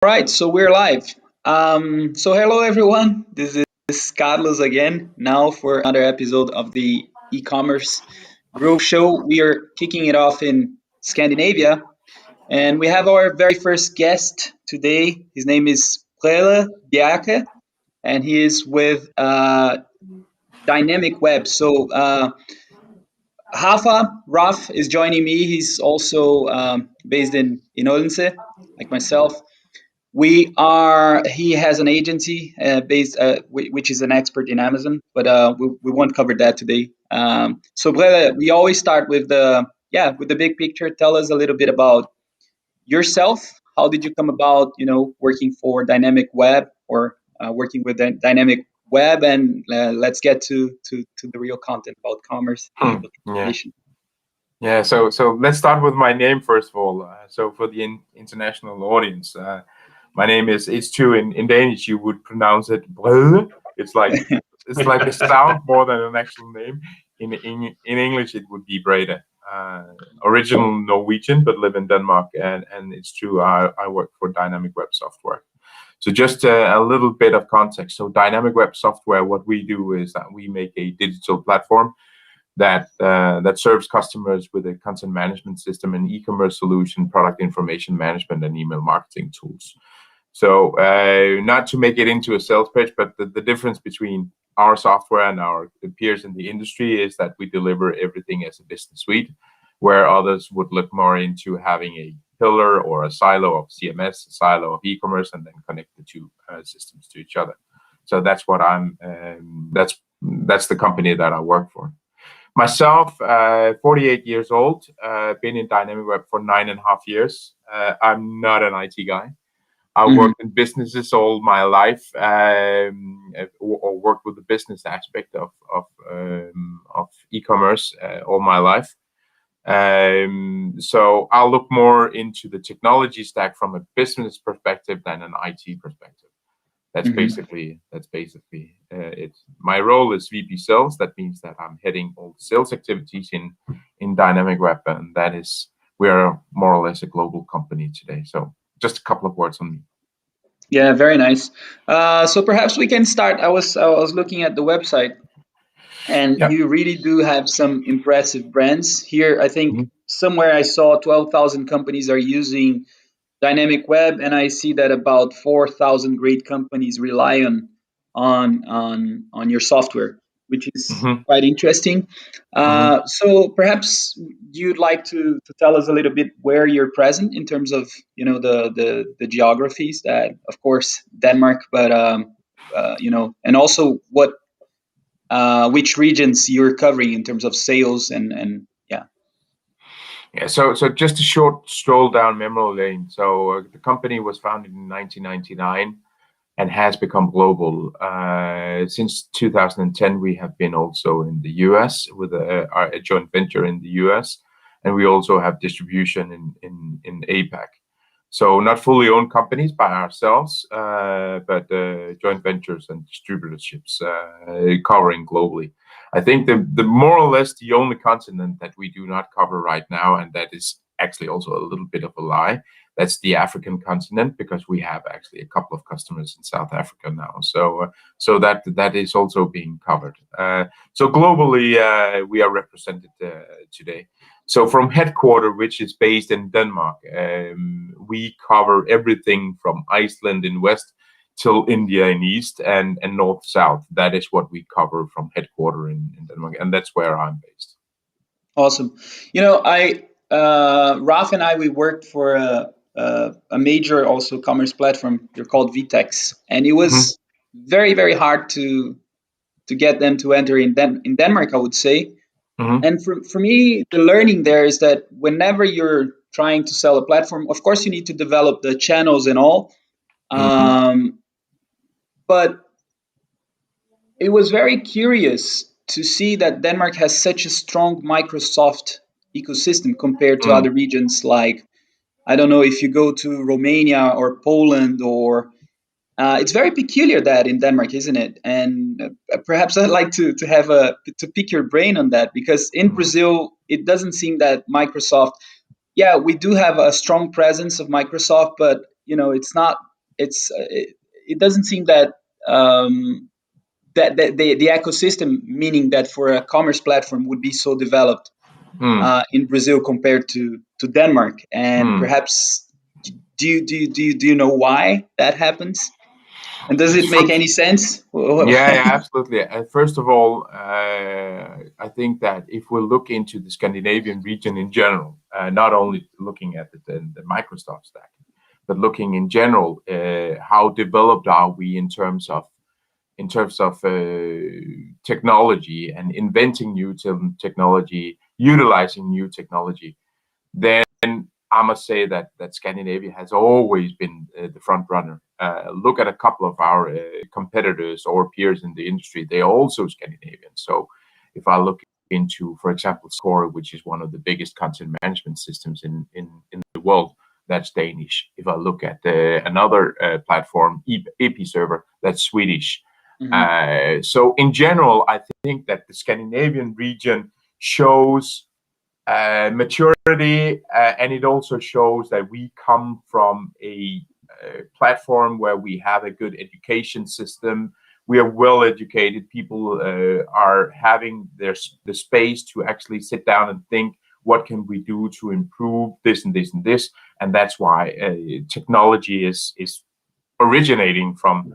Right, so we're live. So hello everyone. This is Carlos again. Now for another episode of the e-commerce growth show. We are kicking it off in Scandinavia, and we have our very first guest today. His name is Brele Bjerke, and he is with Dynamic Web. So Raf is joining me. He's also based in Odense, like myself. He has an agency which is an expert in Amazon, but we won't cover that today. So Brede, we always start with the big picture. Tell us a little bit about yourself. How did you come about, working for Dynamic Web or working with Dynamic Web? And let's get to the real content about commerce, digital Yeah, transformation. yeah. So let's start with my name first of all. So for the international audience, my name is H2 in Danish. You would pronounce it Brede. It's like it's like a sound more than an actual name. In English, it would be Brede. Original Norwegian, but live in Denmark, and it's true. I work for Dynamic Web Software. So just a little bit of context. So Dynamic Web Software, what we do is that we make a digital platform that serves customers with a content management system, and e-commerce solution, product information management, and email marketing tools. So not to make it into a sales pitch, but the difference between our software and our peers in the industry is that we deliver everything as a business suite, where others would look more into having a pillar or a silo of CMS, a silo of e-commerce, and then connect the two systems to each other. So that's what I'm. That's the company that I work for. Myself, 48 years old, been in Dynamic Web for 9.5 years. I'm not an IT guy. I Mhm. worked in businesses all my life, or worked with the business aspect of e-commerce all my life. So I'll look more into the technology stack from a business perspective than an IT perspective. Mhm. It. My role is VP Sales. That means that I'm heading all the sales activities in Dynamic Web, and that is we are more or less a global company today. So just a couple of words on me. Yeah, very nice. So perhaps we can start. I was looking at the website, and Yeah. you really do have some impressive brands here. I think Mhm. somewhere I saw 12,000 companies are using Dynamic Web, and I see that about 4,000 great companies rely on your software, which is Mhm. quite interesting. Mhm. So perhaps you'd like to tell us a little bit where you're present in terms of the geographies. That of course Denmark, but and also which regions you're covering in terms of sales and yeah. Yeah. So just a short stroll down memory lane. So the company was founded in 1999 and has become global. Since 2010, we have been also in the US with a joint venture in the US, and we also have distribution in APAC. So not fully owned companies by ourselves, but joint ventures and distributorships covering globally. I think the more or less the only continent that we do not cover right now, and that is actually also a little bit of a lie, that's the African continent, because we have actually a couple of customers in South Africa now. So that is also being covered. So globally, we are represented today. So from headquarter, which is based in Denmark, we cover everything from Iceland in west till India in east, and north south. That is what we cover from headquarter in Denmark, and that's where I'm based. Awesome. I Raf and I we worked for a major also commerce platform. They're called Vtex, and it Mhm. was very very hard to get them to enter in Denmark, I would say. Mhm. And for me, the learning there is that whenever you're trying to sell a platform, of course you need to develop the channels and all. Mhm. But it was very curious to see that Denmark has such a strong Microsoft ecosystem compared to Mhm. other regions. Like, I don't know if you go to Romania or Poland, or it's very peculiar that in Denmark, isn't it? And perhaps I'd like to have to pick your brain on that, because in Mhm. Brazil it doesn't seem that Microsoft. Yeah, we do have a strong presence of Microsoft, but it's not. it doesn't seem that that the ecosystem, meaning that for a commerce platform, would be so developed in Brazil compared to Denmark. And perhaps do you know why that happens? And does it make any sense? Yeah, absolutely. First of all, I think that if we look into the Scandinavian region in general, not only looking at the Microsoft stack, but looking in general, how developed are we in terms of technology and inventing new technology, utilizing new technology, then I must say that Scandinavia has always been the front runner. Look at a couple of our competitors or peers in the industry; they are also Scandinavian. So, if I look into, for example, Score, which is one of the biggest content management systems in the world, that's Danish. If I look at another platform, Episerver, that's Swedish. So, in general, I think that the Scandinavian region shows maturity, and it also shows that we come from a platform where we have a good education system. We are well educated. People are having the space to actually sit down and think, what can we do to improve this and this and this? And that's why technology is originating from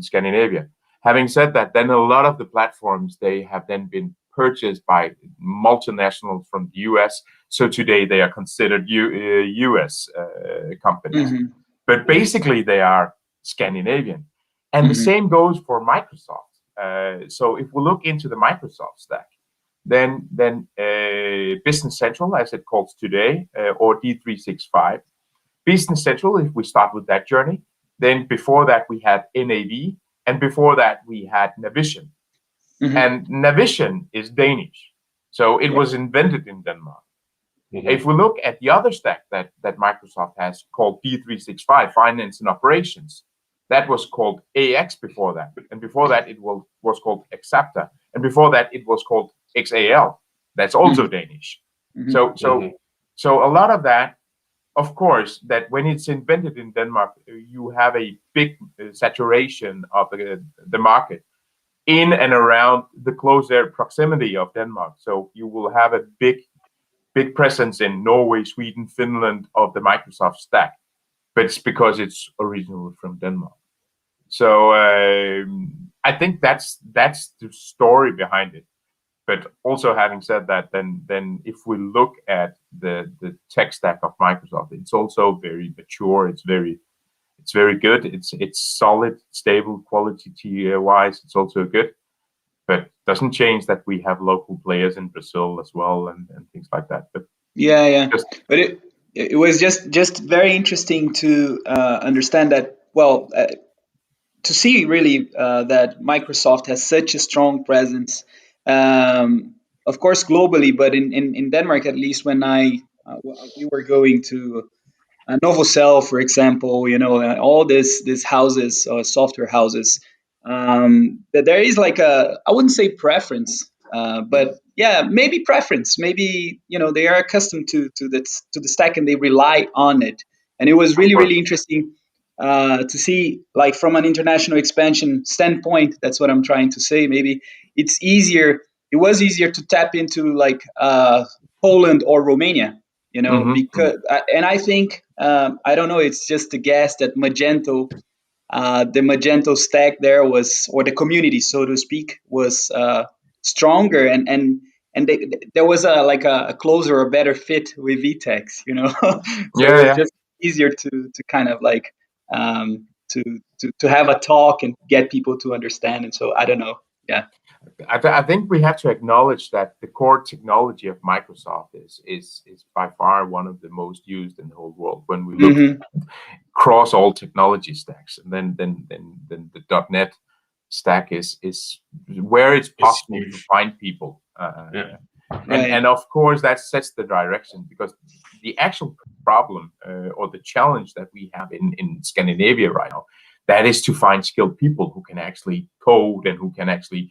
Scandinavia. Having said that, then a lot of the platforms, they have then been purchased by multinationals from the US. So today they are considered US companies. But basically they are Scandinavian. And the same goes for Microsoft. So if we look into the Microsoft stack, then Business Central, as it calls today, or D365. Business Central, if we start with that journey, then before that we had NAV, and before that we had Navision. And Navision is Danish, so it was invented in Denmark. If we look at the other stack that Microsoft has, called D365, Finance and Operations, that was called AX before that, and before that it was called Axapta, and before that it was called XAL. That's also Danish. So a lot of that, of course, that when it's invented in Denmark, you have a big saturation of the market in and around the close air proximity of Denmark. So you will have a big presence in Norway, Sweden, Finland of the Microsoft stack, but it's because it's originally from Denmark. So I think that's the story behind it. But also, having said that, then if we look at the tech stack of Microsoft, it's also very mature. It's very good. It's solid, stable, quality wise. It's also good, but doesn't change that we have local players in Brazil as well and things like that. But but it was just very interesting to understand that. Well, to see really that Microsoft has such a strong presence, of course globally, but in Denmark, at least when we were going to Novocell, for example, all this houses, software houses, that there is like I wouldn't say preference, but yeah, maybe preference. Maybe they are accustomed to the stack and they rely on it. And it was really interesting to see, like from an international expansion standpoint. That's what I'm trying to say. Maybe it's easier. It was easier to tap into like Poland or Romania, because and I think I don't know. It's just a guess that Magento, the Magento stack there was, or the community, so to speak, was stronger, and there was a closer or better fit with VTEX, so it was just easier to kind of like to have a talk and get people to understand. And so I don't know. Yeah. I think we have to acknowledge that the core technology of Microsoft is by far one of the most used in the whole world. When we look across all technology stacks, and then the .NET stack is where it's possible to find people. And of course that sets the direction, because the actual problem or the challenge that we have in Scandinavia right now, that is to find skilled people who can actually code and who can actually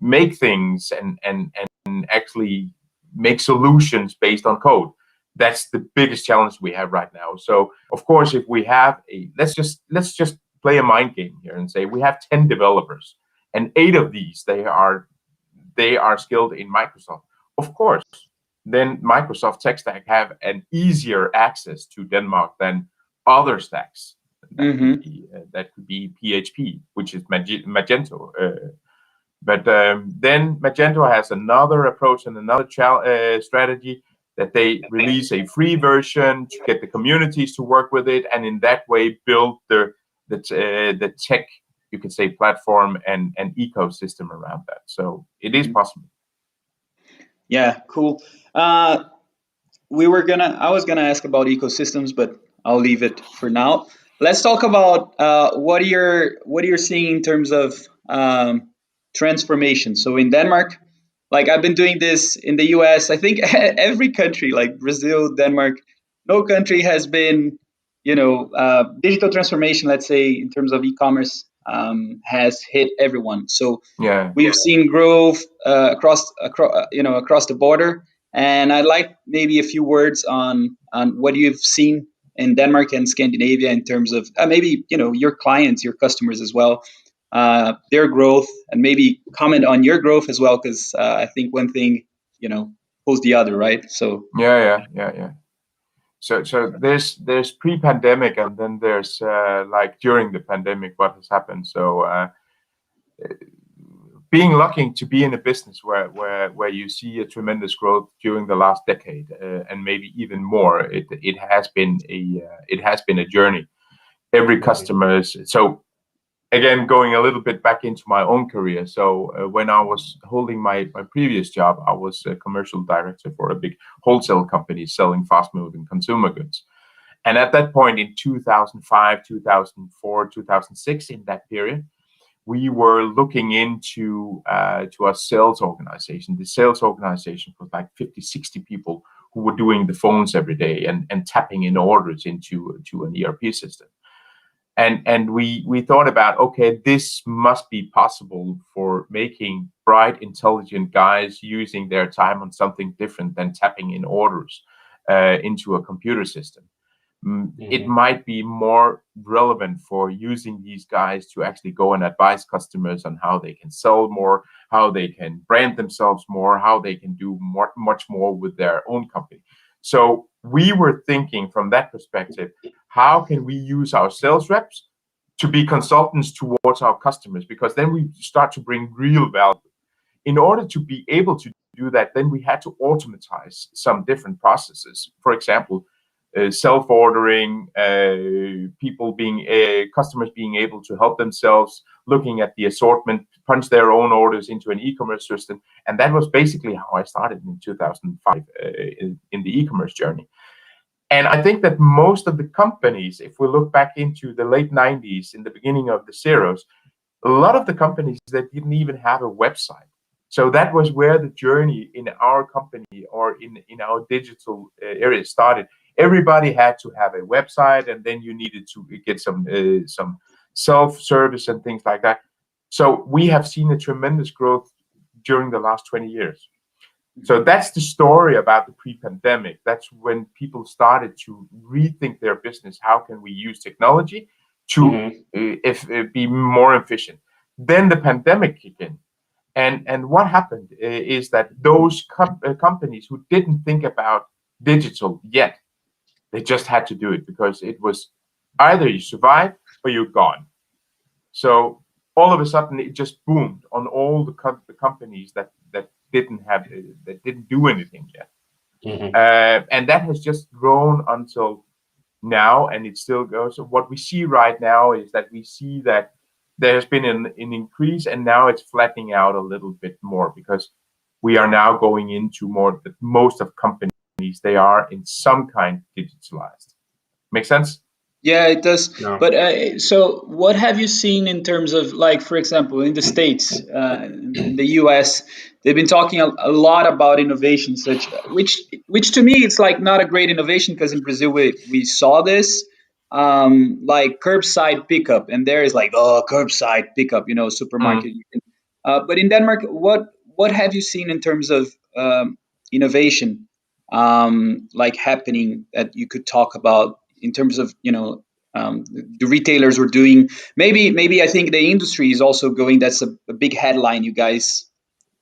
make things and actually make solutions based on code. That's the biggest challenge we have right now. So of course, if we have let's just play a mind game here and say we have 10 developers, and 8 of these they are skilled in Microsoft. Of course, then Microsoft tech stack have an easier access to Denmark than other stacks. Mm-hmm. That could be PHP, which is Magento. But then Magento has another approach and another strategy, that they release a free version to get the communities to work with it, and in that way build the tech, you could say, platform and ecosystem around that. So it is possible. Yeah, cool. I was gonna ask about ecosystems, but I'll leave it for now. Let's talk about what you're seeing in terms of transformation. So in Denmark, like I've been doing this in the US, I think every country, like Brazil, Denmark, no country has been, digital transformation, let's say in terms of e-commerce, has hit everyone. So Yeah. we've seen growth across the border, and I'd like maybe a few words on what you've seen in Denmark and Scandinavia in terms of maybe your clients, your customers as well, their growth, and maybe comment on your growth as well, because I think one thing pulls the other, right? So Yeah. So there's pre-pandemic, and then there's like during the pandemic, what has happened. So being lucky to be in a business where you see a tremendous growth during the last decade, and maybe even more, it has been a journey. Every customer is, so again, going a little bit back into my own career. So when I was holding my previous job, I was a commercial director for a big wholesale company selling fast-moving consumer goods. And at that point in 2005, 2004, 2006, in that period, we were looking into to our sales organization. The sales organization was like 50, 60 people who were doing the phones every day and tapping in orders into an ERP system. And we thought about, okay, this must be possible for making bright, intelligent guys using their time on something different than tapping in orders into a computer system. It might be more relevant for using these guys to actually go and advise customers on how they can sell more, how they can brand themselves more, how they can do much more with their own company. So we were thinking from that perspective, how can we use our sales reps to be consultants towards our customers? Because then we start to bring real value. In order to be able to do that, then we had to automatize some different processes. For example, self-ordering, customers being able to help themselves, looking at the assortment, punch their own orders into an e-commerce system. And that was basically how I started in 2005 in the e-commerce journey. And I think that most of the companies, if we look back into the late 90s, in the beginning of the zeros, a lot of the companies that didn't even have a website. So that was where the journey in our company or in our digital area started. Everybody had to have a website, and then you needed to get some self-service and things like that. So we have seen a tremendous growth during the last 20 years. So that's the story about the pre-pandemic. That's when people started to rethink their business. How can we use technology to be more efficient? Then the pandemic kicked in. And what happened is that those companies who didn't think about digital yet, they just had to do it, because it was either you survive or you're gone. So all of a sudden it just boomed on all the companies that didn't do anything yet. And that has just grown until now, and it still goes. So what we see right now is that we see that there has been an increase, and now it's flattening out a little bit more, because we are now going into more that most of companies, they are in some kind digitalized. Make sense? yeah, it does. No. But so what have you seen in terms of, like, for example, in the States, in the US, they've been talking a lot about innovation, which to me it's like not a great innovation, because in Brazil we saw this, like curbside pickup, and there is like, oh, curbside pickup, supermarket. But in Denmark, what have you seen in terms of innovation? like happening that you could talk about in terms of the retailers were doing? Maybe I think the industry is also going. That's a big headline you guys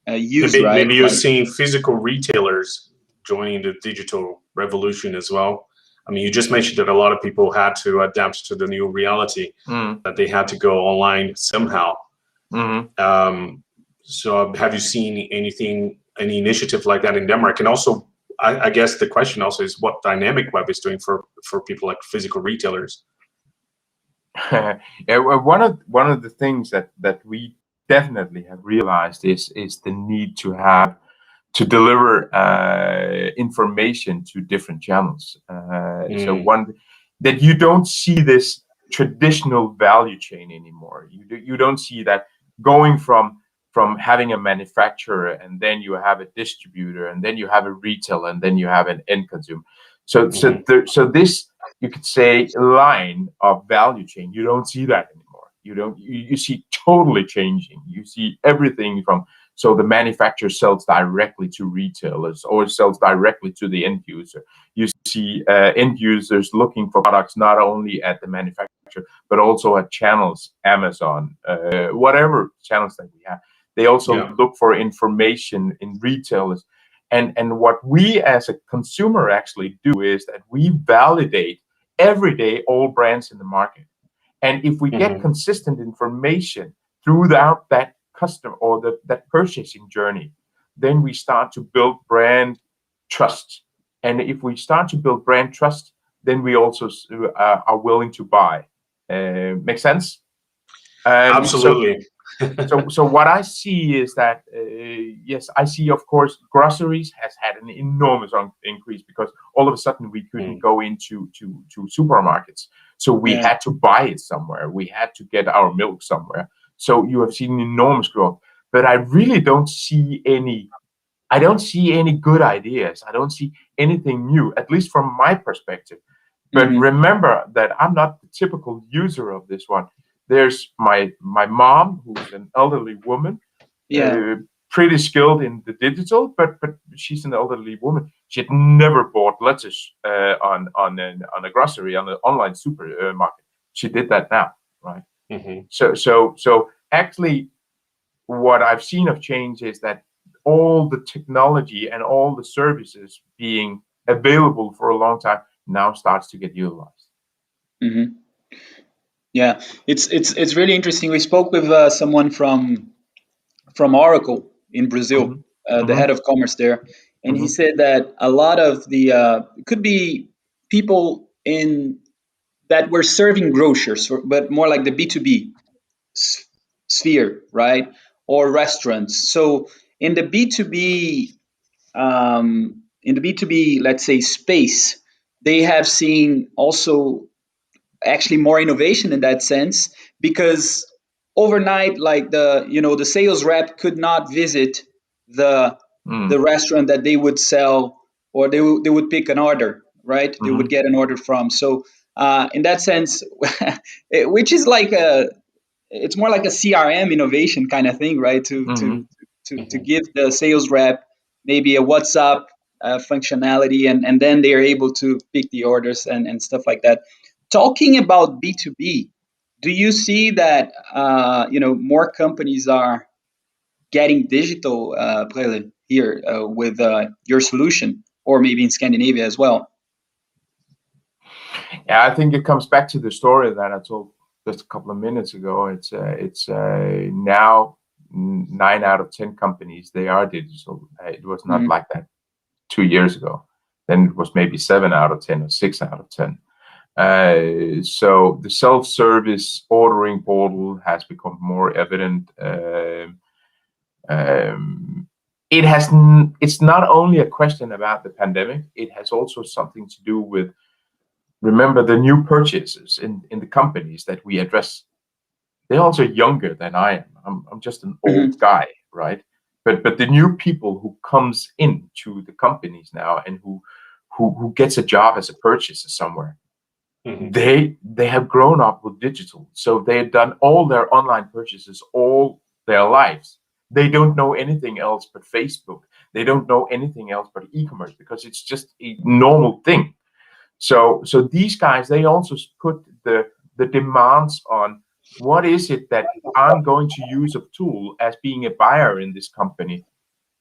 use, right? Maybe you're Like, seeing physical retailers joining the digital revolution as well. I mean, you just mentioned that a lot of people had to adapt to the new reality, that they had to go online somehow. So have you seen any initiative like that in Denmark? And also, I guess the question also is what Dynamic Web is doing for people like physical retailers. Yeah, well, one of the things that we definitely have realized is the need to deliver information to different channels. So one that you don't see this traditional value chain anymore. You don't see that going from having a manufacturer, and then you have a distributor, and then you have a retailer, and then you have an end consumer. So this, you could say, line of value chain, you don't see that anymore. You see totally changing. You see everything from, so the manufacturer sells directly to retailers or sells directly to the end user. You see end users looking for products not only at the manufacturer, but also at channels, Amazon, whatever channels that we have. They also look for information in retailers. And what we as a consumer actually do is that we validate every day all brands in the market. And if we get consistent information throughout that customer or that purchasing journey, then we start to build brand trust. And if we start to build brand trust, then we also are willing to buy. Make sense? Absolutely. So what I see is that, yes, I see, of course, groceries has had an enormous increase because all of a sudden we couldn't go into supermarkets. So we had to buy it somewhere. We had to get our milk somewhere. So you have seen enormous growth. But I really don't see any good ideas. I don't see anything new, at least from my perspective. But remember that I'm not the typical user of this one. There's my mom, who's an elderly woman, pretty skilled in the digital, but she's an elderly woman. She had never bought lettuce on a grocery, on an online supermarket. She did that now, right? So actually, what I've seen of change is that all the technology and all the services being available for a long time now starts to get utilized. Yeah, it's really interesting. We spoke with someone from Oracle in Brazil, the head of commerce there, and he said that a lot of the could be people in that were serving grocers, but more like the B2B sphere, right, or restaurants. So in the B2B, let's say, space, they have seen also actually more innovation in that sense, because overnight, like the sales rep could not visit the restaurant that they would sell, or they would pick an order, right? They would get an order from. So in that sense, which is like it's more like a CRM innovation kind of thing, right? To give the sales rep maybe a WhatsApp functionality, and then they are able to pick the orders and stuff like that. Talking about B2B, do you see that more companies are getting digital, here with your solution, or maybe in Scandinavia as well? Yeah, I think it comes back to the story that I told just a couple of minutes ago. It's now 9 out of 10 companies, they are digital. It was not like that 2 years ago. Then it was maybe 7 out of 10 or 6 out of 10. So the self-service ordering portal has become more evident. It's not only a question about the pandemic. It has also something to do with, remember, the new purchases in the companies that we address. They're also younger than I am. I'm just an old guy, right? But the new people who comes into the companies now and who gets a job as a purchaser somewhere, they have grown up with digital. So they have done all their online purchases all their lives. They don't know anything else but Facebook. They don't know anything else but e-commerce because it's just a normal thing. So these guys, they also put the demands on what is it that I'm going to use a tool as being a buyer in this company.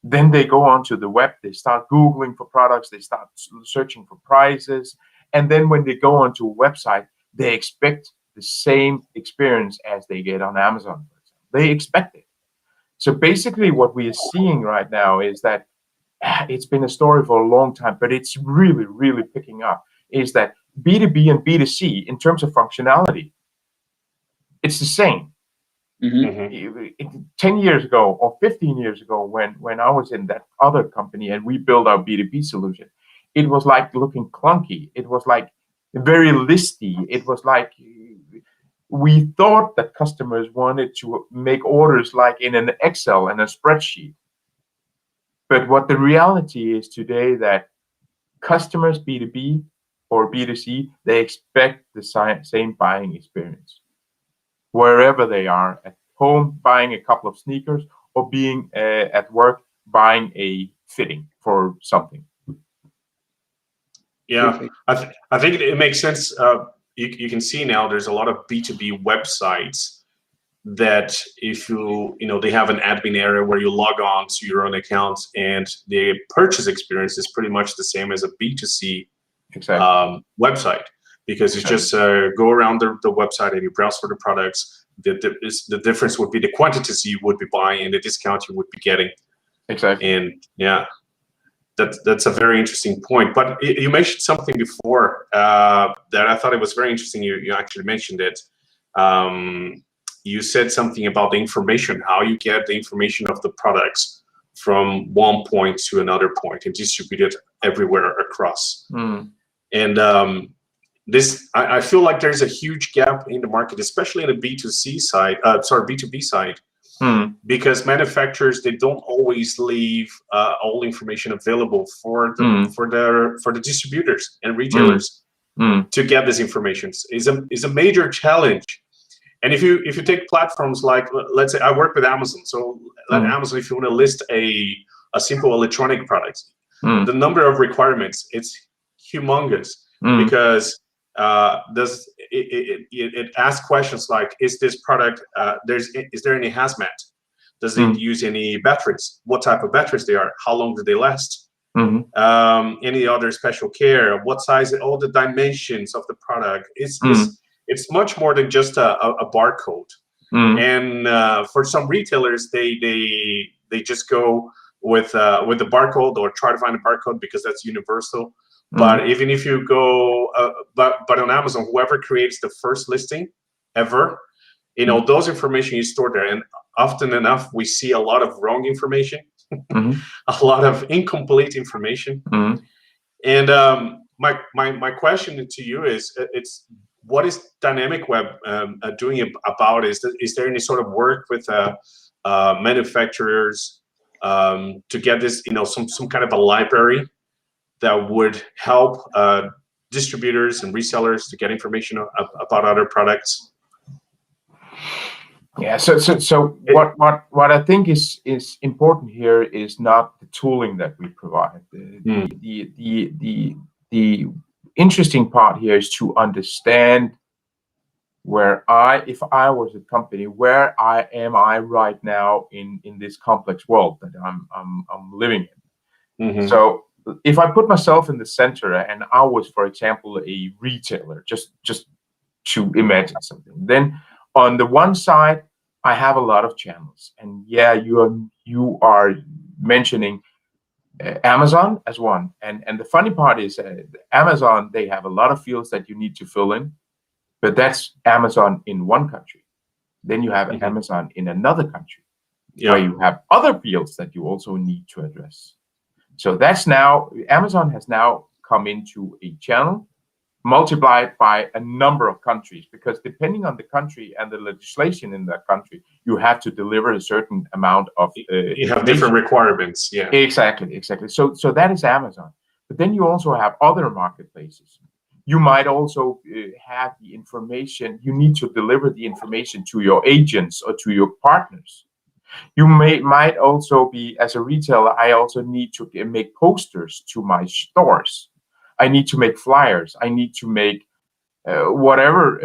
Then they go onto the web, they start Googling for products, they start searching for prices. And then when they go onto a website, they expect the same experience as they get on Amazon. They expect it. So basically what we are seeing right now is that it's been a story for a long time, but it's really, really picking up, is that B2B and B2C, in terms of functionality, it's the same. Mm-hmm. 10 years ago or 15 years ago, when I was in that other company and we built our B2B solution, it was like looking clunky. It was like very listy. It was like we thought that customers wanted to make orders like in an Excel and a spreadsheet. But what the reality is today, that customers, B2B or B2C, they expect the same buying experience wherever they are, at home buying a couple of sneakers, or being at work buying a fitting for something. Yeah, I think it makes sense. You can see now there's a lot of B2B websites that if they have an admin area where you log on to your own account, and the purchase experience is pretty much the same as a B2C website, because you just go around the website and you browse for the products. The difference would be the quantities you would be buying and the discount you would be getting. Exactly. And yeah, that's a very interesting point. But you mentioned something before that I thought it was very interesting. You actually mentioned it. You said something about the information, how you get the information of the products from one point to another point and distribute it everywhere across. And I feel like there's a huge gap in the market, especially in the B2C side, B2B side, because manufacturers, they don't always leave all information available for the distributors and retailers to get this information. Is a major challenge. And if you take platforms like, let's say I work with Amazon, so let Amazon, if you want to list a simple electronic product, the number of requirements, it's humongous, because it asks questions like, is this product, is there any hazmat? Does it use any batteries? What type of batteries they are? How long do they last? Any other special care? What size? All the dimensions of the product. It's much more than just a barcode. And for some retailers, they just go with the barcode, or try to find a barcode because that's universal. But even if you go, but on Amazon, whoever creates the first listing ever, those information is stored there. And often enough, we see a lot of wrong information, a lot of incomplete information. And my question to you is, what is Dynamic Web doing about it? Is there any sort of work with manufacturers to get this, some kind of a library that would help distributors and resellers to get information about other products? Yeah. So what I think is important here is not the tooling that we provide. The interesting part here is to understand if I was a company, where am I right now in this complex world that I'm living in. So if I put myself in the center and I was, for example, a retailer, just to imagine something, then on the one side I have a lot of channels, and yeah, you are mentioning Amazon as one, and the funny part is Amazon, they have a lot of fields that you need to fill in, but that's Amazon in one country. Then you have Amazon in another country, where you have other fields that you also need to address. So that's now, Amazon has now come into a channel multiplied by a number of countries, because depending on the country and the legislation in that country, you have to deliver a certain amount of you have different requirements. Yeah, exactly. So that is Amazon. But then you also have other marketplaces. You might also have the information, you need to deliver the information to your agents or to your partners. You might also be, as a retailer, I also need to make posters to my stores. I need to make flyers. I need to make whatever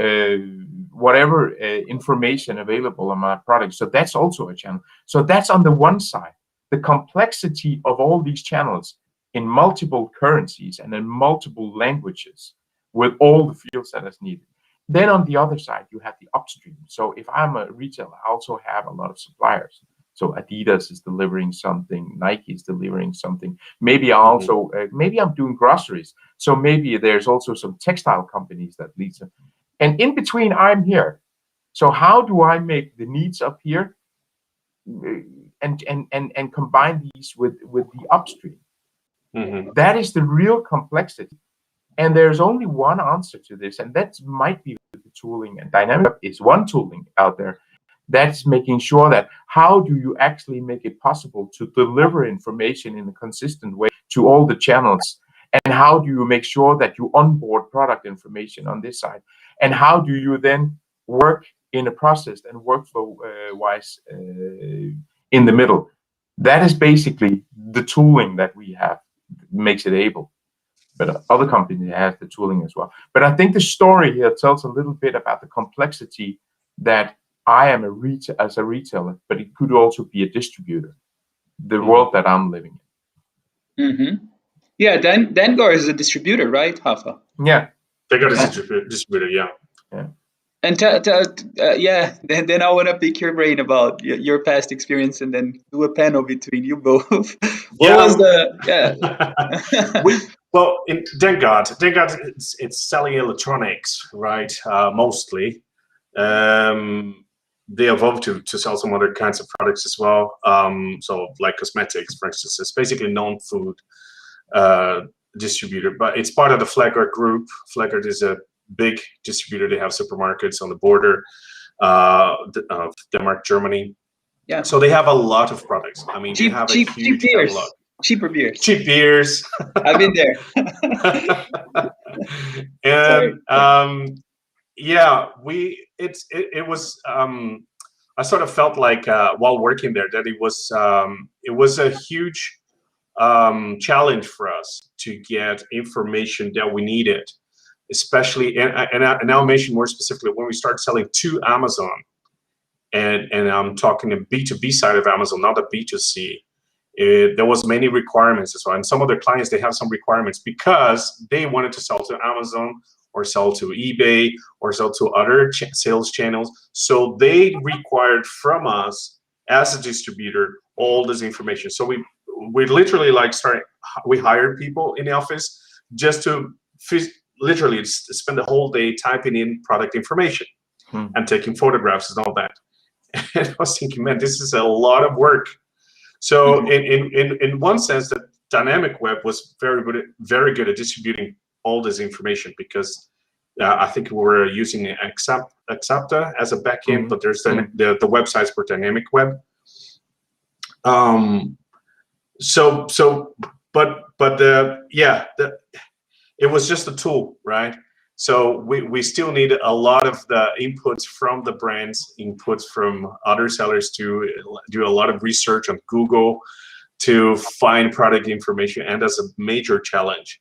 information available on my product. So that's also a channel. So that's on the one side, the complexity of all these channels in multiple currencies and in multiple languages with all the fields that is needed. Then on the other side, you have the upstream. So if I'm a retailer, I also have a lot of suppliers. So Adidas is delivering something, Nike is delivering something. Maybe I also, maybe I'm doing groceries. So maybe there's also some textile companies that lead them. And in between, I'm here. So how do I make the needs up here and combine these with the upstream? That is the real complexity. And there's only one answer to this, and that might be the tooling. And Dynamic Web is one tooling out there. That's making sure that how do you actually make it possible to deliver information in a consistent way to all the channels? And how do you make sure that you onboard product information on this side? And how do you then work in a process and workflow wise in the middle? That is basically the tooling that we have, makes it able. But other companies have the tooling as well. But I think the story here tells a little bit about the complexity that I am as a retailer, but it could also be a distributor, the world that I'm living in. Yeah, Dengar is a distributor, right, Hafa? Yeah. Dengar is a distributor, yeah. And then I want to pick your brain about your past experience and then do a panel between you both. What was the Well, in Dengar, it's selling electronics, right? Mostly. They evolved to sell some other kinds of products as well. So like cosmetics, for instance, it's basically non-food distributor, but it's part of the Flaggart group. Flaggart is a big distributor. They have supermarkets on the border of Denmark, Germany. Yeah. So they have a lot of products. I mean, they have a huge catalog. Cheaper beers. Cheap beers. I've been there. And yeah, it was. I sort of felt like while working there that it was a huge challenge for us to get information that we needed, especially and I'll mention more specifically when we start selling to Amazon, and I'm talking the B2B side of Amazon, not the B2C. There was many requirements as well, and some of their clients, they have some requirements because they wanted to sell to Amazon or sell to eBay or sell to other sales channels. So they required from us as a distributor all this information. So we literally we hired people in the office just to literally spend the whole day typing in product information and taking photographs and all that. And I was thinking, man, this is a lot of work. So in one sense, the Dynamic Web was very good at distributing all this information because I think we were using Axapta as a backend, but there's the websites for Dynamic Web. It was just a tool, right? So we still need a lot of the inputs from the brands, inputs from other sellers to do a lot of research on Google to find product information, and that's a major challenge.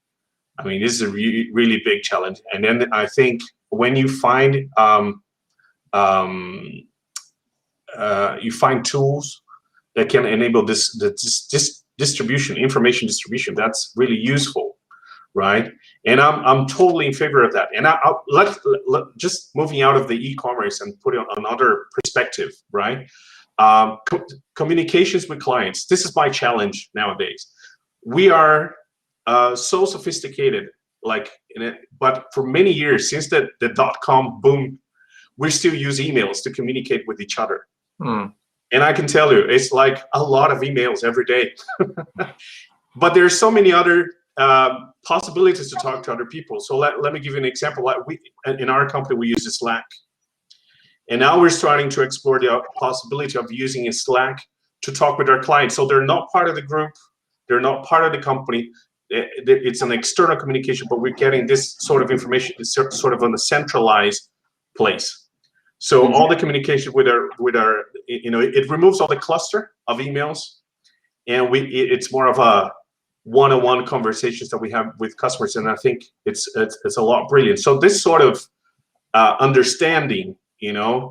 I mean, this is a really big challenge. And then I think when you find tools that can enable this distribution, information distribution, that's really useful, right? And I'm totally in favor of that. And let's just moving out of the e-commerce and put it on another perspective, right? Communications with clients. This is my challenge nowadays. We are so sophisticated, but for many years since the .com boom, we still use emails to communicate with each other. And I can tell you, it's like a lot of emails every day. But there's so many other possibilities to talk to other people. So let me give you an example. In our company, we use Slack. And now we're starting to explore the possibility of using Slack to talk with our clients. So they're not part of the group. They're not part of the company. It's an external communication, but we're getting this sort of information sort of on a centralized place. So all the communication with our it removes all the cluster of emails, and it's more of a one-on-one conversations that we have with customers, and I think it's a lot brilliant. So this sort of understanding,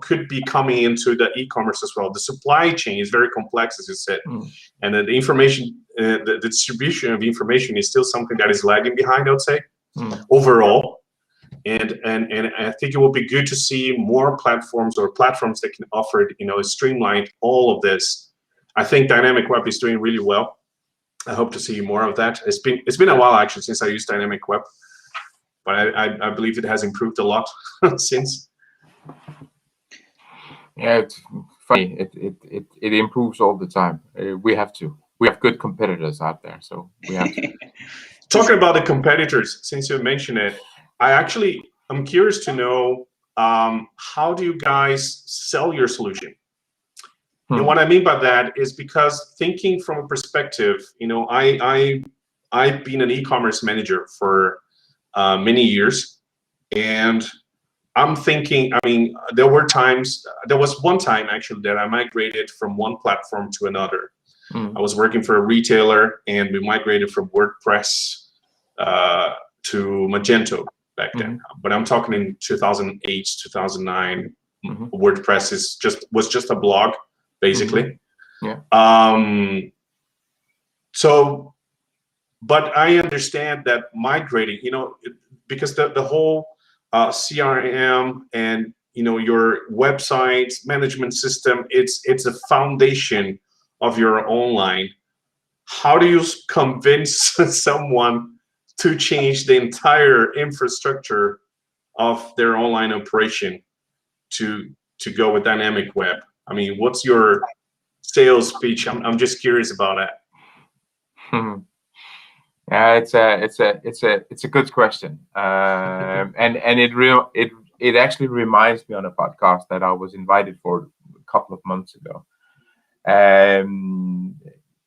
could be coming into the e-commerce as well. The supply chain is very complex, as you said, and the information, the distribution of information is still something that is lagging behind, I would say, overall. And I think it will be good to see more platforms that can offer, streamline all of this. I think Dynamic Web is doing really well. I hope to see more of that. It's been a while actually since I used Dynamic Web, but I believe it has improved a lot since. Yeah, it's funny. It improves all the time. We have good competitors out there, so we have to. Talking about the competitors, since you mentioned it, I'm curious to know, how do you guys sell your solution? And what I mean by that is because thinking from a perspective, I've been an e-commerce manager for many years, and I'm thinking, there was one time actually that I migrated from one platform to another. I was working for a retailer, and we migrated from WordPress to Magento back then. But I'm talking in 2008, 2009. WordPress was just a blog, basically. So, but I understand that migrating, because the whole CRM and your website management system, it's a foundation of your online. How do you convince someone to change the entire infrastructure of their online operation to go with Dynamic Web? What's your sales pitch? I'm just curious about that. Yeah, it's a good question, and it actually reminds me on a podcast that I was invited for a couple of months ago,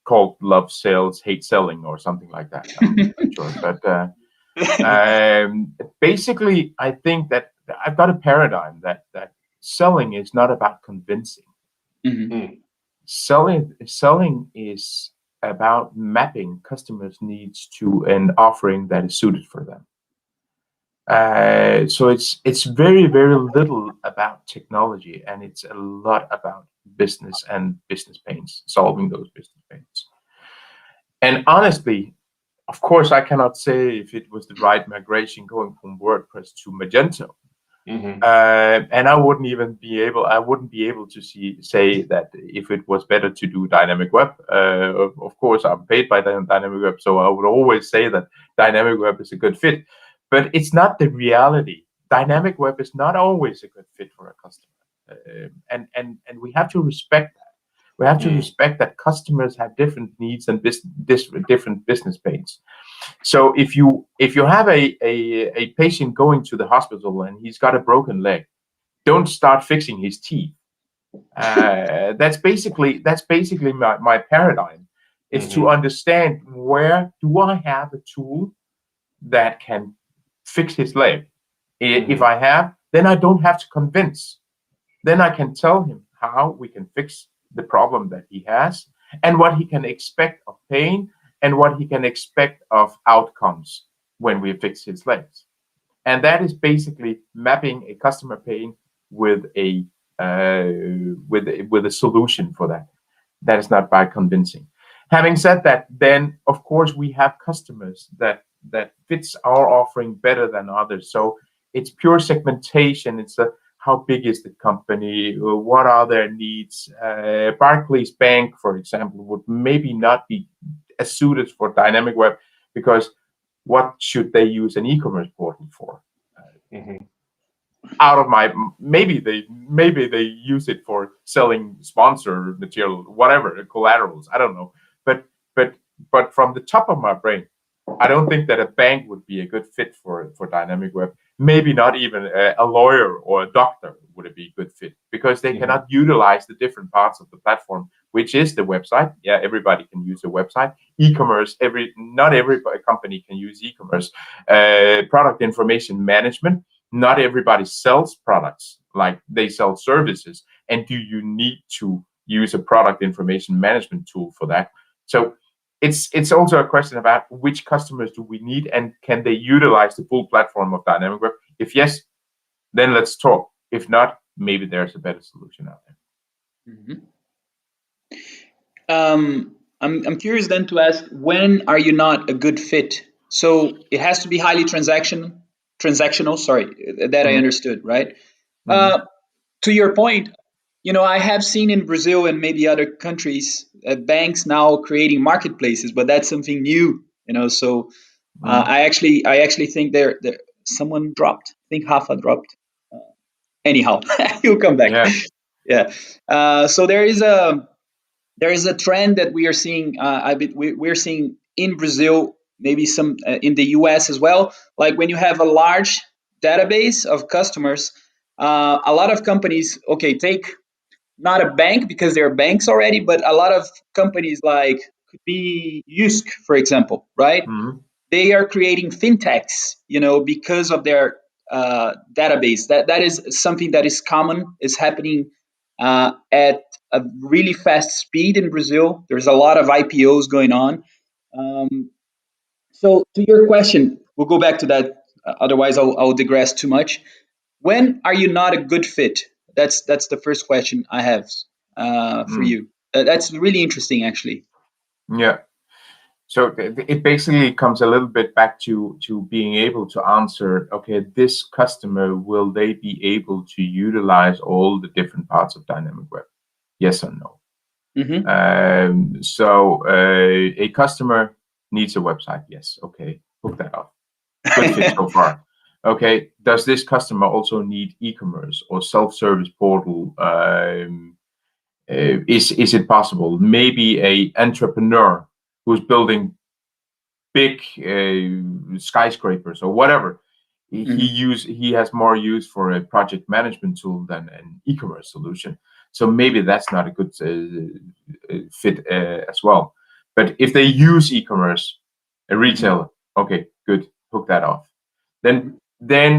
called "Love Sales, Hate Selling" or something like that. I'm not sure, but basically, I think that I've got a paradigm that selling is not about convincing. Selling is about mapping customers' needs to an offering that is suited for them. So it's very, very little about technology, and it's a lot about business and business pains, solving those business pains. And honestly, of course, I cannot say if it was the right migration going from WordPress to Magento. And I wouldn't be able to say that if it was better to do Dynamic Web. Of course, I'm paid by Dynamic Web, so I would always say that Dynamic Web is a good fit. But it's not the reality. Dynamic Web is not always a good fit for a customer, and we have to respect that. We have to respect that customers have different needs and different business pains. So if you have a patient going to the hospital and he's got a broken leg, don't start fixing his teeth. That's basically my paradigm. Is to understand, where do I have a tool that can fix his leg? If I have, then I don't have to convince. Then I can tell him how we can fix the problem that he has, and what he can expect of pain, and what he can expect of outcomes when we fix his legs. And that is basically mapping a customer pain with a solution for that. That is not by convincing. Having said that, then of course we have customers that fits our offering better than others. So it's pure segmentation. It's how big is the company? What are their needs? Barclays Bank, for example, would maybe not be as suited for Dynamic Web, because what should they use an e-commerce portal for? Maybe they use it for selling sponsor material, whatever, collaterals. I don't know. But from the top of my brain, I don't think that a bank would be a good fit for Dynamic Web. Maybe not even a lawyer or a doctor would be a good fit, because they cannot utilize the different parts of the platform, which is the website. Yeah, everybody can use a website. E-commerce, not every company can use e-commerce. Product information management, not everybody sells products like they sell services, and do you need to use a product information management tool for that? So it's also a question about which customers do we need, and can they utilize the full platform of Dynamic Web? If yes, then let's talk. If not, maybe there's a better solution out there. Mm-hmm. I'm curious then to ask, when are you not a good fit? So it has to be highly transactional. Sorry, that I understood, right? To your point, I have seen in Brazil and maybe other countries banks now creating marketplaces, but that's something new. So I actually think there someone dropped. I think Rafa dropped. Anyhow, he'll come back. Yeah. Yeah. So there is a trend that we are seeing. We're seeing in Brazil, maybe some in the US as well. Like when you have a large database of customers, a lot of companies, take not a bank because there are banks already, but a lot of companies like could be Yusk, for example, right? They are creating fintechs, because of their database. That is something that is common. Is happening at a really fast speed in Brazil. There's a lot of IPOs going on. So to your question, we'll go back to that. Otherwise, I'll digress too much. When are you not a good fit? That's the first question I have for you. That's really interesting, actually. Yeah. So it basically comes a little bit back to being able to answer, okay, this customer, will they be able to utilize all the different parts of Dynamic Web? Yes or no? So a customer needs a website. Yes. Okay. Hook that up. Good fit so far. Okay. Does this customer also need e-commerce or self-service portal? Is it possible? Maybe a entrepreneur who's building big skyscrapers or whatever. He has more use for a project management tool than an e-commerce solution. So maybe that's not a good fit as well. But if they use e-commerce, a retailer, okay, good, hook that off. Then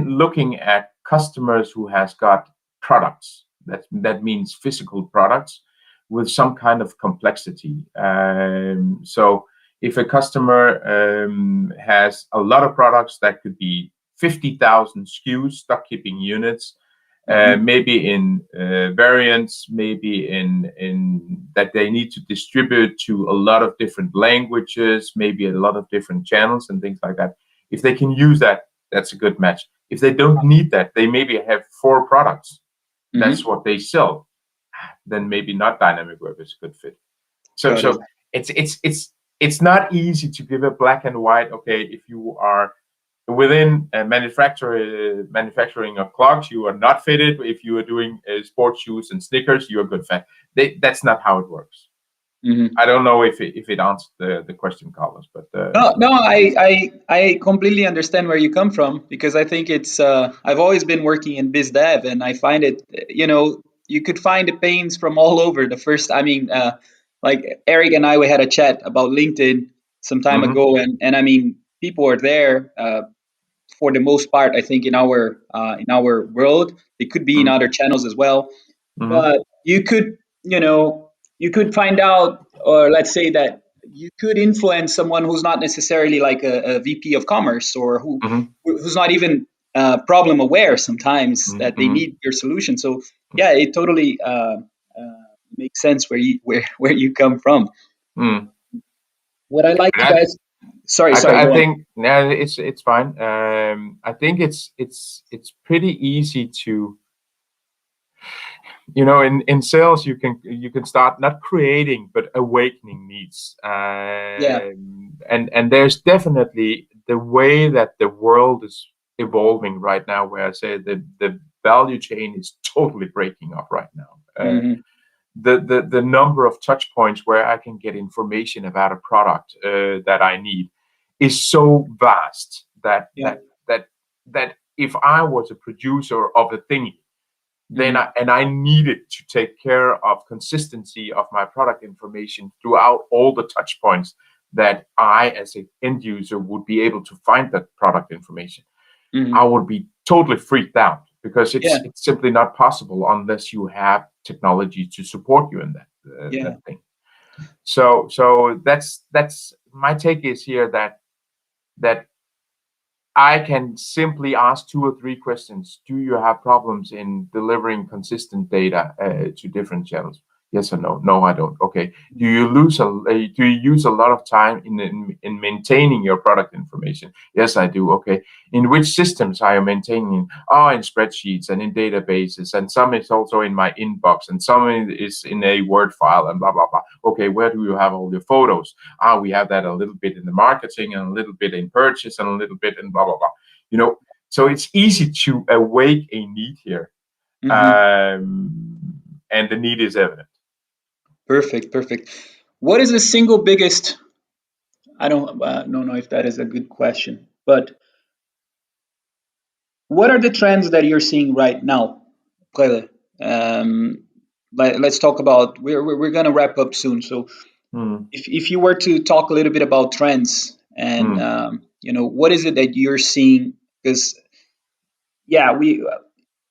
looking at customers who has got products, that means physical products with some kind of complexity. So if a customer has a lot of products, that could be 50,000 SKUs, stock keeping units, maybe in variants, maybe in that they need to distribute to a lot of different languages, maybe a lot of different channels and things like that. If they can use that, that's a good match. If they don't need that, they maybe have 4 products. That's what they sell. Then maybe not Dynamic Web is a good fit. So it's not easy to give a black and white. Okay, if you are within manufacturing of clogs, you are not fitted. If you are doing sports shoes and sneakers, you are good fit. That's not how it works. I don't know if it answered the question, Carlos, but no, I completely understand where you come from, because I think it's I've always been working in biz dev, and I find it, you could find the pains from all over. Like Eric and I, we had a chat about LinkedIn some time ago, and I mean, people are there for the most part. I think in our world, it could be in other channels as well, but you could find out, or let's say that you could influence someone who's not necessarily like a VP of commerce, or who's not even problem aware sometimes that they need your solution. So yeah, it totally makes sense where you come from. What I like to guys, sorry. I think it's fine. I think it's pretty easy to, in sales you can start not creating but awakening needs. And there's definitely the way that the world is evolving right now, where I say the value chain is totally breaking up right now. The number of touch points where I can get information about a product that I need is so vast that if I was a producer of a thingy, then I needed to take care of consistency of my product information throughout all the touch points, that I as an end user would be able to find that product information. I would be totally freaked out, because Yeah. it's simply not possible unless you have technology to support you in that thing. So that's my take is here that I can simply ask 2 or 3 questions. Do you have problems in delivering consistent data to different channels? Yes or no? No, I don't. Okay. Do you use a lot of time in maintaining your product information? Yes, I do. Okay. In which systems are you maintaining? Oh, in spreadsheets and in databases, and some is also in my inbox, and some is in a Word file, and blah blah blah. Okay, where do you have all your photos? We have that a little bit in the marketing, and a little bit in purchase, and a little bit in blah blah blah. So it's easy to awake a need here, and the need is evident. Perfect. What is the single biggest? I don't know if that is a good question, but what are the trends that you're seeing right now, Plele? Let's talk about. We're gonna wrap up soon, so if you were to talk a little bit about trends and what is it that you're seeing? Because we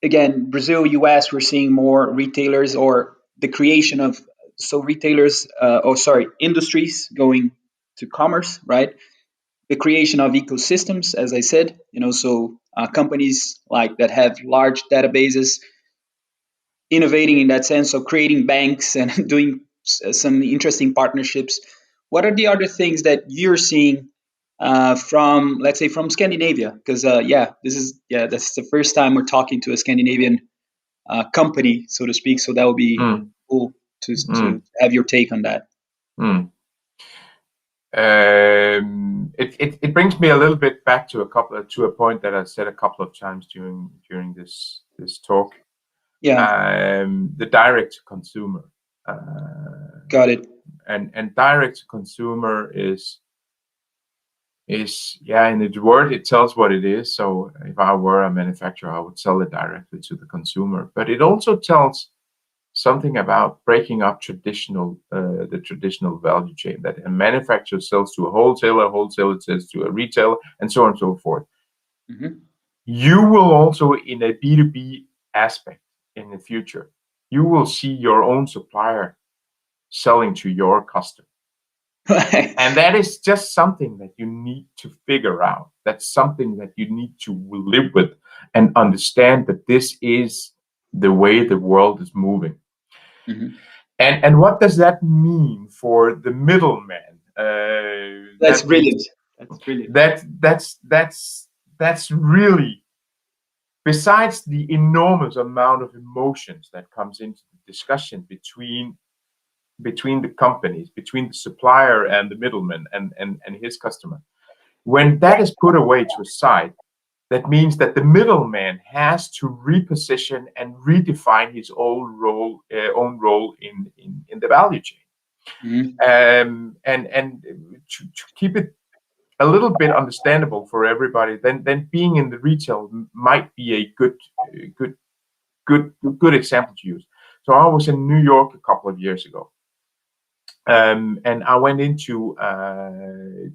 again, Brazil, US, we're seeing more retailers or the creation of retailers, industries going to commerce, right? The creation of ecosystems, as I said, companies like that have large databases, innovating in that sense, so creating banks and doing some interesting partnerships. What are the other things that you're seeing from, let's say, from Scandinavia? Because that's the first time we're talking to a Scandinavian company, so to speak. So that would be cool to have your take on that. It brings me a little bit back to a point that I said a couple of times during this talk. The direct to consumer. Got it. And direct to consumer is in the word it tells what it is. So if I were a manufacturer, I would sell it directly to the consumer. But it also tells something about breaking up the traditional value chain, that a manufacturer sells to a wholesaler sells to a retailer, and so on and so forth. You will also, in a B2B aspect in the future, you will see your own supplier selling to your customer. And that is just something that you need to figure out. That's something that you need to live with and understand that this is the way the world is moving. And what does that mean for the middleman? That's brilliant. That's really, besides the enormous amount of emotions that comes into the discussion between the companies, between the supplier and the middleman and his customer. When that is put away to a side, that means that the middleman has to reposition and redefine his own role in the value chain. And to keep it a little bit understandable for everybody, then being in the retail might be a good example to use. So I was in New York a couple of years ago. And I went into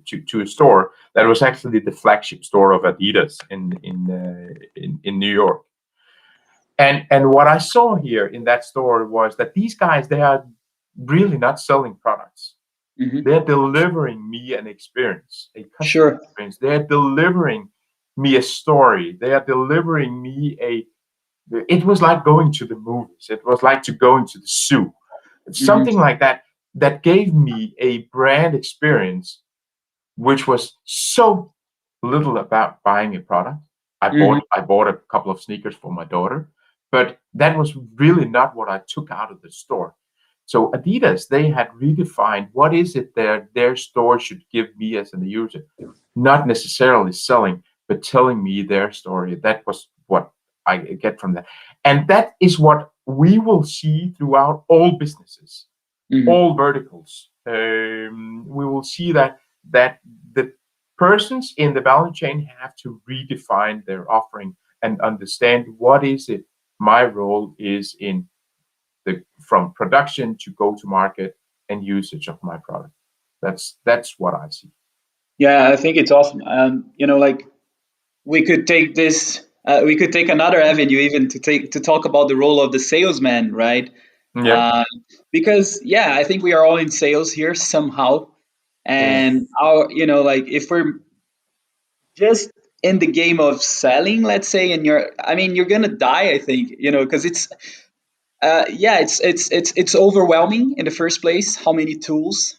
to a store that was actually the flagship store of Adidas in New York. And what I saw here in that store was that these guys, they are really not selling products. They're delivering me an experience, a customer experience. They're delivering me a story. They are delivering me it was like going to the movies. It was like to go into the zoo. It's something like that. That gave me a brand experience, which was so little about buying a product. I bought a couple of sneakers for my daughter, but that was really not what I took out of the store. So Adidas, they had redefined what is it their store should give me as a user, not necessarily selling, but telling me their story. That was what I get from that, and that is what we will see throughout all businesses. All verticals. We will see that the persons in the value chain have to redefine their offering and understand what is it my role is in from production to go to market and usage of my product. That's what I see. Yeah, I think it's awesome. Like we could take this we could take another avenue even to talk about the role of the salesman, right? Yeah. Because yeah, I think we are all in sales here somehow, Yeah. and our like if we're just in the game of selling, let's say, and you're gonna die, I think, because it's yeah, it's overwhelming in the first place how many tools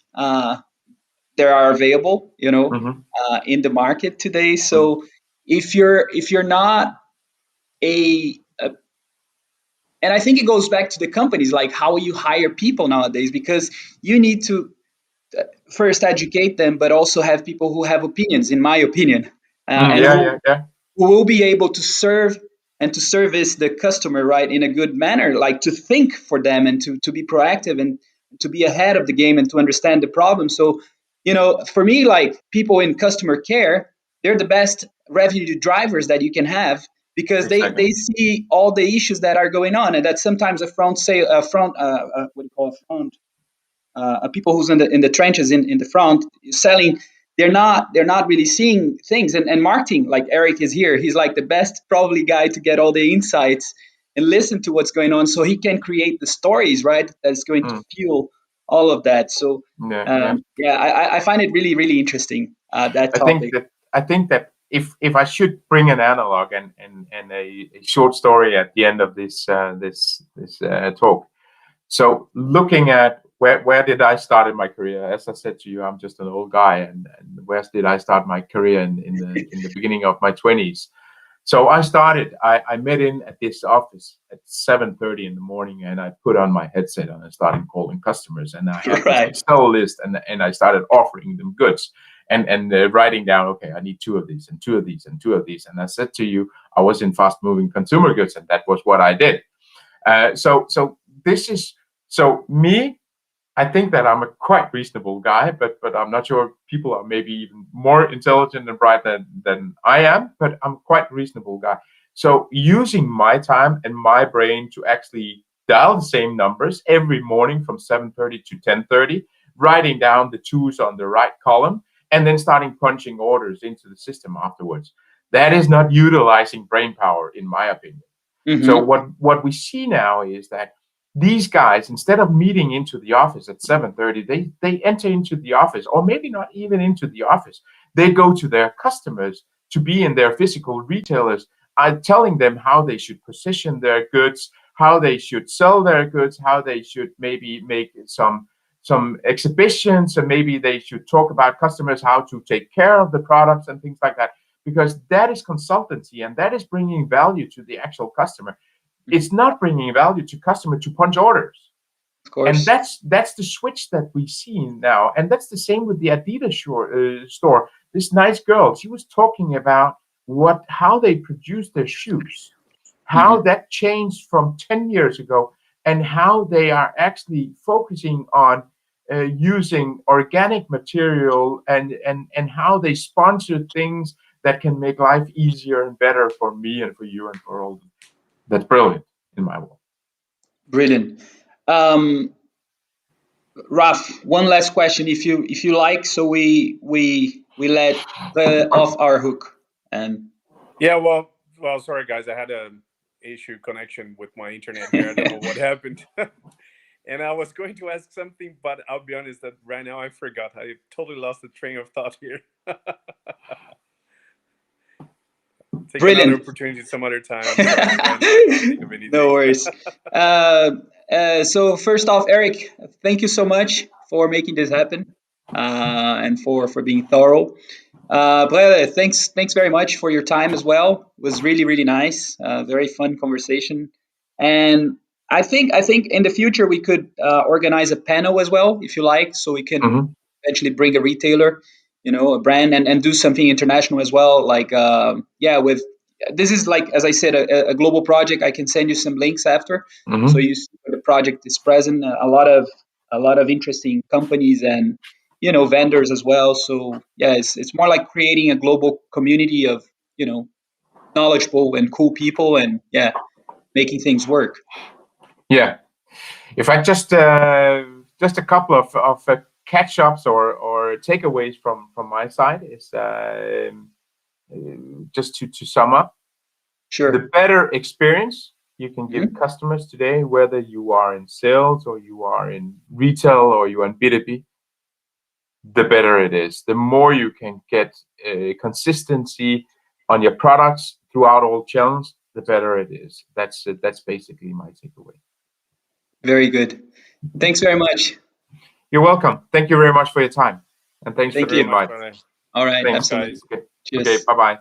there are available, Hmm. in the market today. So if you're not a and I think it goes back to the companies, like how you hire people nowadays, because you need to first educate them, but also have people who have opinions, in my opinion, and Yeah. Yeah. Yeah. who will be able to serve and to service the customer, right, in a good manner, like to think for them and to be proactive and to be ahead of the game and to understand the problem. So for me, like people in customer care, they're the best revenue drivers that you can have, because Exactly. they see all the issues that are going on, and that sometimes a front sale front what do you call a front people who's in the trenches in the front selling, they're not really seeing things, and marketing, like Eric is here, he's like the best probably guy to get all the insights and listen to what's going on, so he can create the stories, right, that's going to Mm. fuel all of that. So Yeah. Yeah. yeah, I find it really really interesting, that I think topic. that I think that if I should bring an analog and a short story at the end of this talk. So looking at where did I start in my career? As I said to you, I'm just an old guy, and where did I start my career in the beginning of my 20s? So I met in at this office at 7:30 in the morning, and I put on my headset and I started calling customers, and I had this Right. Excel list, and I started offering them goods, and writing down, okay, I need two of these and two of these and two of these, and I said to you, I was in fast moving consumer goods, and that was what I did. So this is so me. I think that I'm a quite reasonable guy, but I'm not sure people are maybe even more intelligent and bright than I am. But I'm quite reasonable guy. So using my time and my brain to actually dial the same numbers every morning from 7:30 to 10:30, writing down the twos on the right column, and then starting punching orders into the system afterwards. That is not utilizing brain power, in my opinion. So Mm-hmm. what we see now is that these guys, instead of meeting into the office at 7:30, they enter into the office, or maybe not even into the office. They go to their customers to be in their physical retailers, telling them how they should position their goods, how they should sell their goods, how they should maybe make some exhibitions, and maybe they should talk about customers, how to take care of the products and things like that, because that is consultancy and that is bringing value to the actual customer. It's not bringing value to customer to punch orders. Of And course. that's the switch that we see now, and that's the same with the Adidas store. This nice girl, she was talking about how they produce their shoes, how Mm-hmm. that changed from 10 years ago, and how they are actually focusing on using organic material, and how they sponsor things that can make life easier and better for me and for you and for all. That's brilliant in my world. Brilliant. um Raf, one last question, if you like, so we let off our hook. And Yeah, well, sorry guys, I had a issue connection with my internet here. I don't know what happened. And I was going to ask something, but I'll be honest that right now I forgot. I totally lost the train of thought here. Take another brilliant. opportunity some other time. I'm sorry. Right now I can't think of No anything. worries. So first off, Eric, thank you so much for making this happen, and for being thorough. Brother, thanks very much for your time as well. It was really really nice. Very fun conversation, and I think in the future we could organize a panel as well, if you like, so we can Hmm. eventually bring a retailer, a brand, and do something international as well. Like yeah, with this is, like as I said, a global project. I can send you some links after, so Hmm. you see where the project is present. A lot of interesting companies and vendors as well. So yeah, it's more like creating a global community of you know knowledgeable and cool people, and yeah, making things work. Yeah. If I just a couple of catch ups or takeaways from my side is just to sum up. Sure. The better experience you can give customers today, whether you are in sales or you are in retail or you are in B2B, the better it is. The more you can get consistency on your products throughout all channels, the better it is. That's basically my takeaway. Very good. Thanks very much. You're welcome. Thank you very much for your time, and thanks Thank for the you. invite. Bye. All right. Thanks, Absolutely. guys. Okay. Cheers. Okay. Bye bye.